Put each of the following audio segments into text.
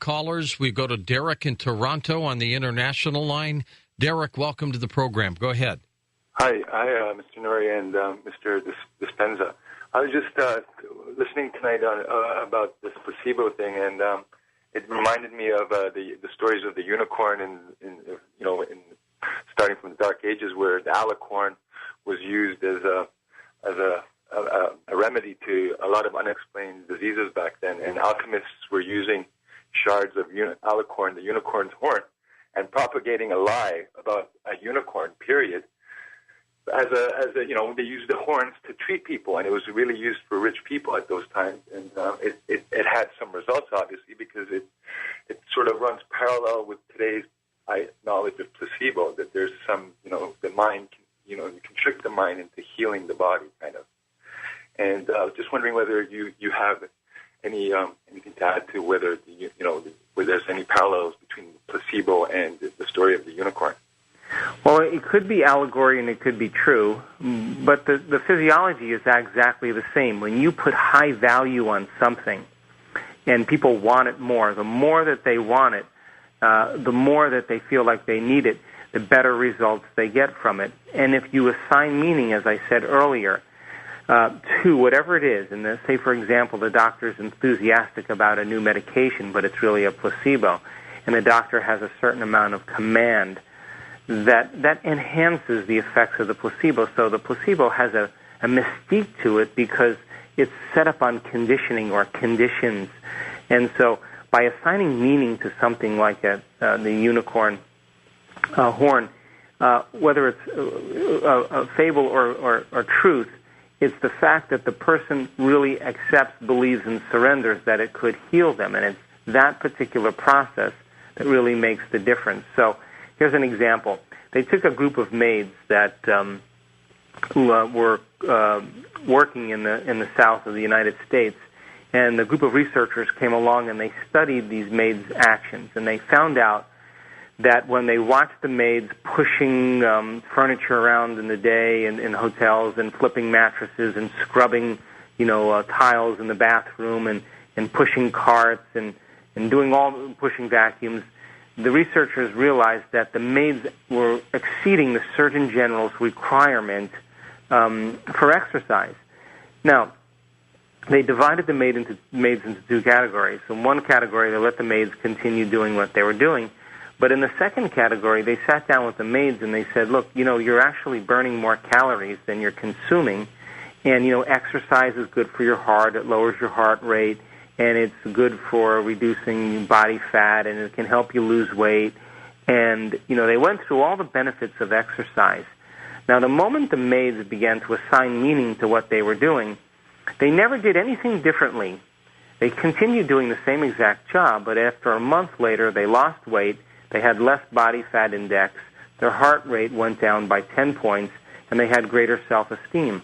callers. We go to Derek in Toronto on the international line. Derek, welcome to the program. Go ahead. Hi, Mr. Nori and Mr. Dispenza. I was just listening tonight about this placebo thing, and it reminded me of the stories of the unicorn, in starting from the Dark Ages, where the alicorn was used as a remedy to a lot of unexplained diseases back then, and alchemists were using shards of alicorn, the unicorn's horn, and propagating a lie about a unicorn. Period. As a they used the horns to treat people, and it was really used for rich people at those times. And it had some results, obviously, because it sort of runs parallel with today's knowledge of placebo. That there's some, the mind, you can trick the mind into healing the body, kind of. And just wondering whether you have anything to add to whether whether there's any parallels between placebo and the story of the unicorn. Well, it could be allegory and it could be true, but the physiology is exactly the same. When you put high value on something and people want it more, the more that they want it, the more that they feel like they need it, the better results they get from it. And if you assign meaning, as I said earlier, to whatever it is, and say, for example, the doctor's enthusiastic about a new medication, but it's really a placebo, and the doctor has a certain amount of command, that enhances the effects of the placebo. So the placebo has a mystique to it because it's set up on conditioning or conditions. And so by assigning meaning to something like the unicorn horn, whether it's a fable or truth, it's the fact that the person really accepts, believes, and surrenders that it could heal them. And it's that particular process that really makes the difference. So here's an example. They took a group of maids that were working in the south of the United States, and the group of researchers came along and they studied these maids' actions, and they found out that when they watched the maids pushing furniture around in the day in hotels and flipping mattresses and scrubbing, tiles in the bathroom and pushing carts and pushing vacuums, the researchers realized that the maids were exceeding the Surgeon General's requirement for exercise. Now, they divided the maids into two categories. So in one category, they let the maids continue doing what they were doing. But in the second category, they sat down with the maids and they said, look, you're actually burning more calories than you're consuming. And, exercise is good for your heart. It lowers your heart rate. And it's good for reducing body fat, and it can help you lose weight. And, they went through all the benefits of exercise. Now, the moment the maids began to assign meaning to what they were doing, they never did anything differently. They continued doing the same exact job, but after a month later, they lost weight, they had less body fat index, their heart rate went down by 10 points, and they had greater self-esteem.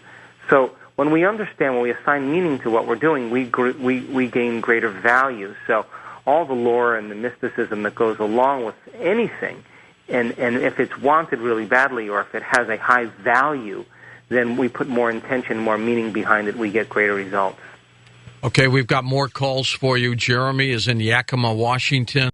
So when we understand, when we assign meaning to what we're doing, we gain greater value. So all the lore and the mysticism that goes along with anything, and if it's wanted really badly or if it has a high value, then we put more intention, more meaning behind it, we get greater results. Okay, we've got more calls for you. Jeremy is in Yakima, Washington.